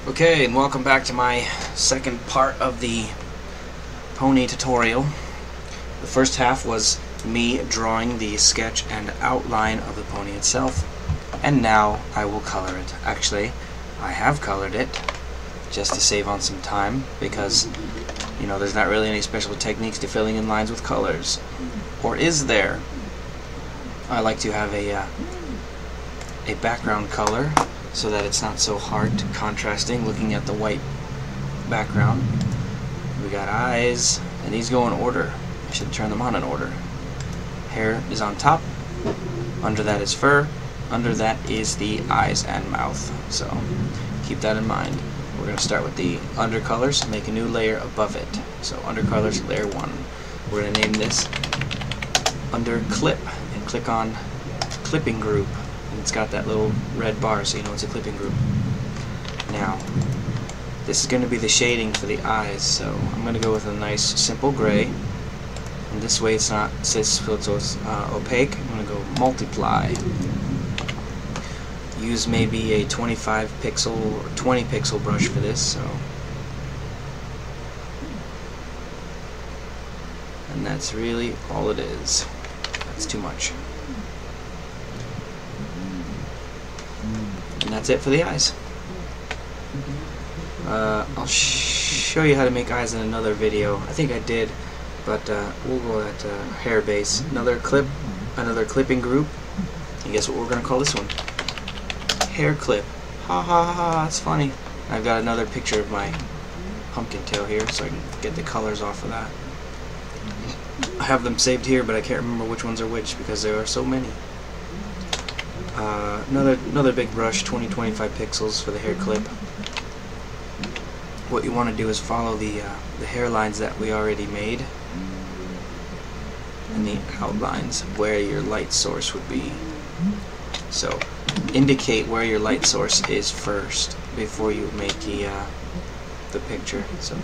Okay, and welcome back to my second part of the pony tutorial. The first half was me drawing the sketch and outline of the pony itself, and now I will color it. Actually, I have colored it just to save on some time because, you know, there's not really any special techniques to filling in lines with colors. Or is there? I like to have a background color so that it's not so hard contrasting looking at the white background. We got eyes, and these go in order. I should turn them on in order. Hair is on top, under that is fur, under that is the eyes and mouth. So keep that in mind. We're going to start with the undercolors, make a new layer above it. So undercolors, layer 1. We're going to name this under clip and click on clipping group. It's got that little red bar, so you know it's a clipping group. Now, this is going to be the shading for the eyes, so I'm going to go with a nice simple gray, and this way it's not opaque. I'm going to go multiply. Use maybe a 25 pixel or 20 pixel brush for this, and that's really all it is. That's too much. And that's it for the eyes. I'll show you how to make eyes in another video. I think I did, but we'll go at hair base. Another clipping group. And guess what we're going to call this one? Hair clip. Ha ha ha ha, that's funny. I've got another picture of my pumpkin tail here so I can get the colors off of that. I have them saved here, but I can't remember which ones are which because there are so many. Another big brush, 20-25 pixels for the hair clip. What you want to do is follow the hairlines that we already made and the outlines of where your light source would be. So indicate where your light source is first before you make the picture. So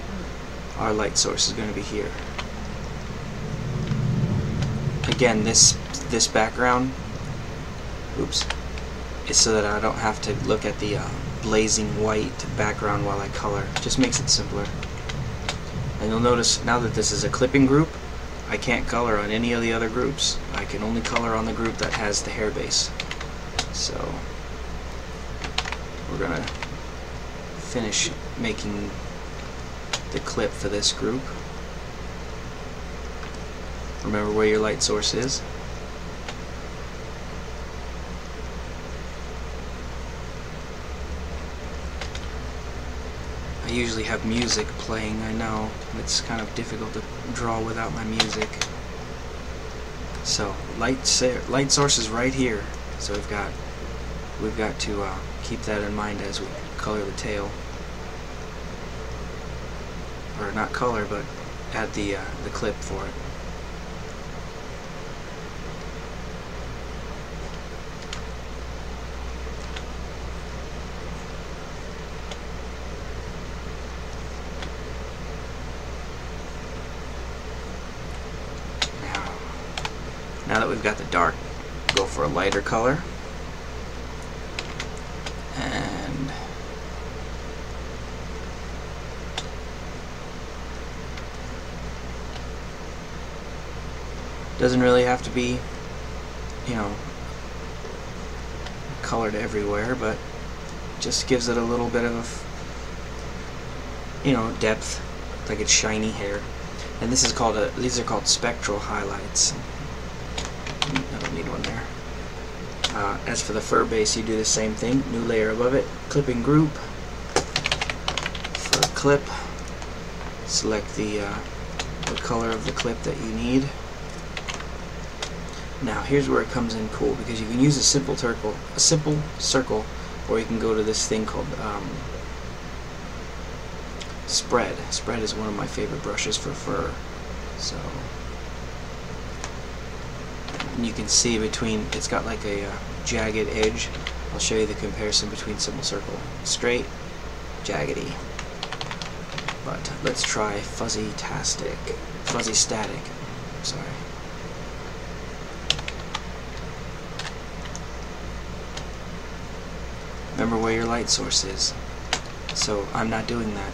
our light source is going to be here. Again, this background, oops, is so that I don't have to look at the blazing white background while I color. It just makes it simpler. And you'll notice now that this is a clipping group, I can't color on any of the other groups. I can only color on the group that has the hair base. So we're gonna finish making the clip for this group. Remember where your light source is. I usually have music playing. I know it's kind of difficult to draw without my music. So light source is right here. So we've got to keep that in mind as we color the tail, or not color, but add the clip for it. Now that we've got the dark, go for a lighter color, and doesn't really have to be, you know, colored everywhere, but just gives it a little bit of, you know, depth, like it's shiny hair. And this is called these are called spectral highlights. I don't need one there. As for the fur base, you do the same thing. New layer above it. Clipping group. Fur clip. Select the color of the clip that you need. Now here's where it comes in cool, because you can use a simple circle, or you can go to this thing called spread. Spread is one of my favorite brushes for fur. So. And you can see between, it's got like a jagged edge. I'll show you the comparison between simple circle, straight, jaggedy. But let's try fuzzy static. Sorry. Remember where your light source is. So I'm not doing that.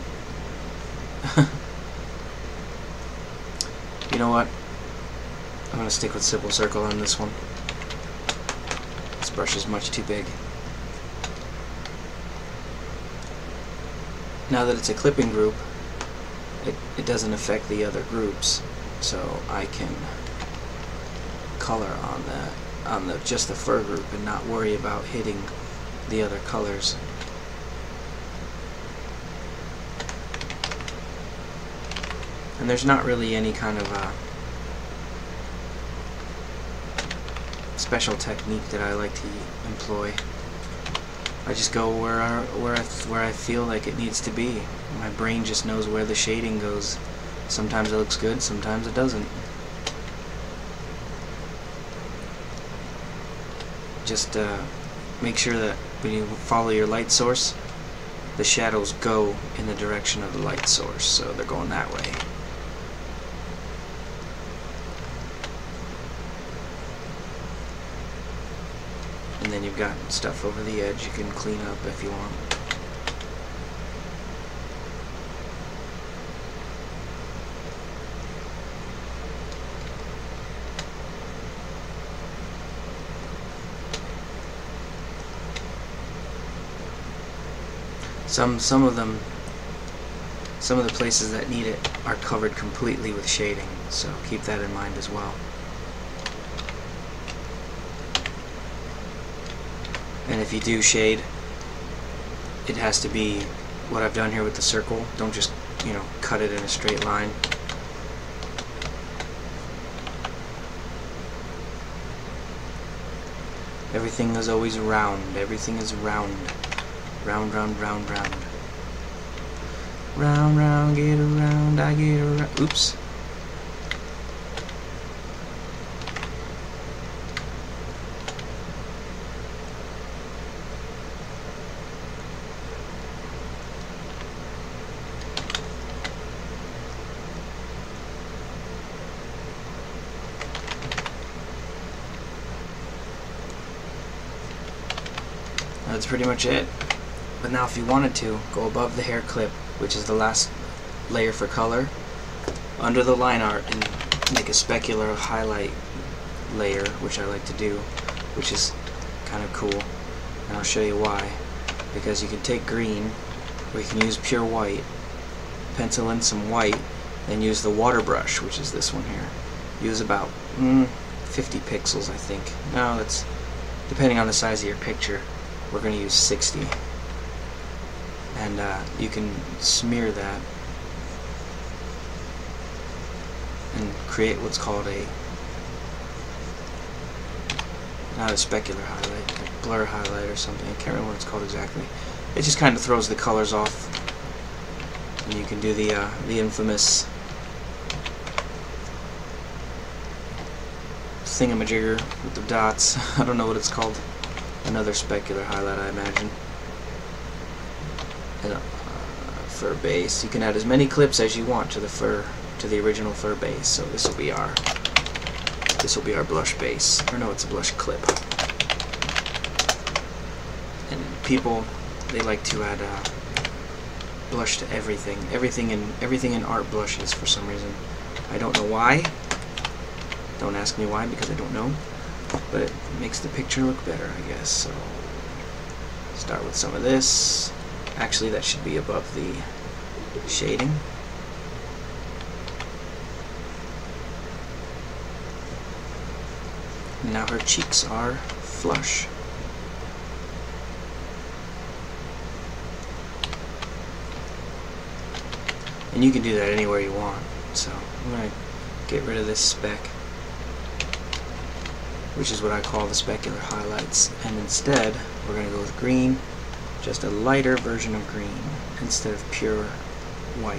You know what? I'm going to stick with Simple Circle on this one. This brush is much too big. Now that it's a clipping group, it doesn't affect the other groups, so I can color on just the fur group and not worry about hitting the other colors. And there's not really any kind of special technique that I like to employ. I just go where I feel like it needs to be. My brain just knows where the shading goes. Sometimes it looks good, sometimes it doesn't. Just make sure that when you follow your light source, the shadows go in the direction of the light source, so they're going that way. And then you've got stuff over the edge you can clean up if you want. Some of the places that need it are covered completely with shading, so keep that in mind as well. And if you do shade, it has to be what I've done here with the circle. Don't just, you know, cut it in a straight line. Everything is always round. Everything is round. Round, round, round, round. Round, round, get around, I get around. Oops. That's pretty much it. But now if you wanted to, go above the hair clip, which is the last layer for color, under the line art, and make a specular highlight layer, which I like to do, which is kind of cool. And I'll show you why. Because you can take green, or you can use pure white, pencil in some white, and use the water brush, which is this one here. Use about 50 pixels, I think. No, that's depending on the size of your picture. We're going to use 60. And you can smear that and create what's called not a specular highlight, a blur highlight or something. I can't remember what it's called exactly. It just kind of throws the colors off, and you can do the infamous thingamajigger with the dots. I don't know what it's called. Another specular highlight, I imagine. And fur base. You can add as many clips as you want to the fur, to the original fur base. So this will be our blush base. Or no, it's a blush clip. And people, they like to add blush to everything. Everything in art blushes for some reason. I don't know why. Don't ask me why, because I don't know. But it makes the picture look better, I guess. So start with some of this. Actually, that should be above the shading. And now her cheeks are flush. And you can do that anywhere you want. So I'm going to get rid of this speck, which is what I call the specular highlights, and instead we're going to go with green, just a lighter version of green instead of pure white,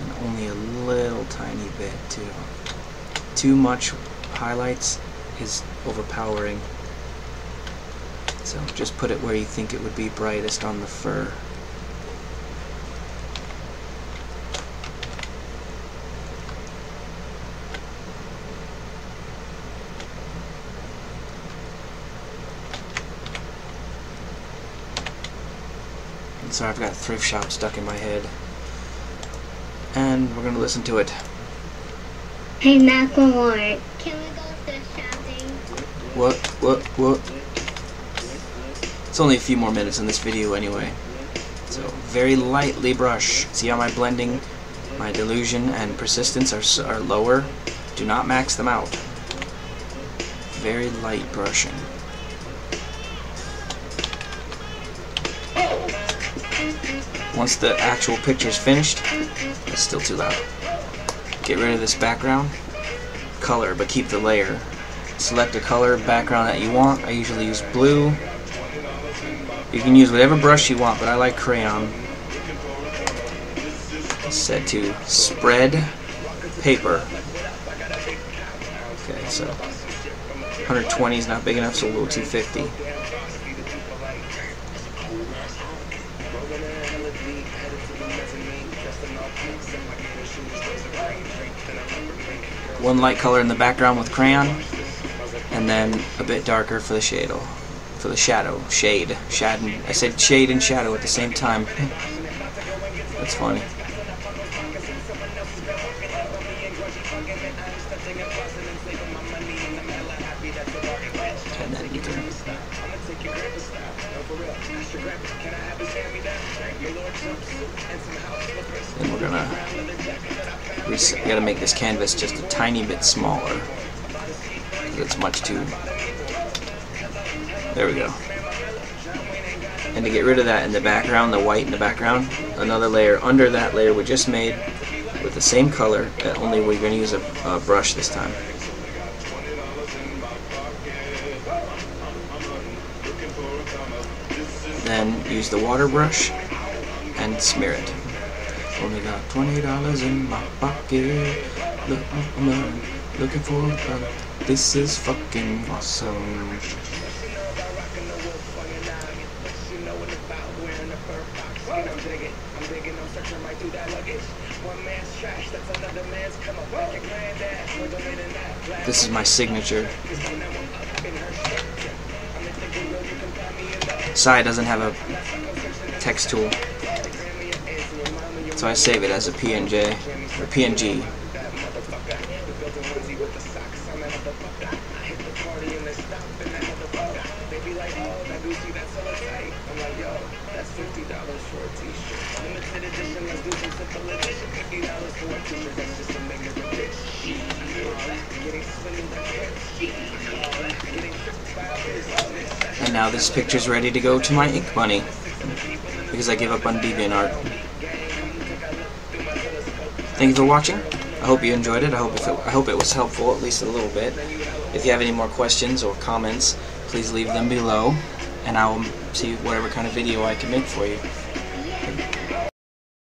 and only a little tiny bit too. Too much highlights is overpowering, so just put it where you think it would be brightest on the fur. Sorry, I've got Thrift Shop stuck in my head. And we're gonna listen to it. Hey Macklemore, can we go thrift shopping? What? It's only a few more minutes in this video anyway. So, very lightly brush. See how my blending, my dilution, and persistence are lower? Do not max them out. Very light brushing. Once the actual picture is finished, it's still too loud. Get rid of this background. Color, but keep the layer. Select a color background that you want. I usually use blue. You can use whatever brush you want, but I like crayon. It's set to spread paper. Okay, so 120 is not big enough, so we'll go 250. One light color in the background with crayon, and then a bit darker for the shadow. Shade. I said shade and shadow at the same time. That's funny. And then you can. And we're gonna. We gotta make this canvas just a tiny bit smaller. It's much too. There we go. And to get rid of that in the background, the white in the background, another layer under that layer we just made with the same color, only we're going to use a brush this time. Then use the water brush and smear it. Only got $20 in my pocket. Look, I'm looking for this is fucking awesome. This is my signature. Sai doesn't have a text tool, so I save it as a PNG or PNG. And now this picture's ready to go to my ink bunny because I gave up on DeviantArt. Thank you for watching. I hope you enjoyed it. I hope it was helpful, at least a little bit. If you have any more questions or comments, please leave them below, and I will see whatever kind of video I can make for you.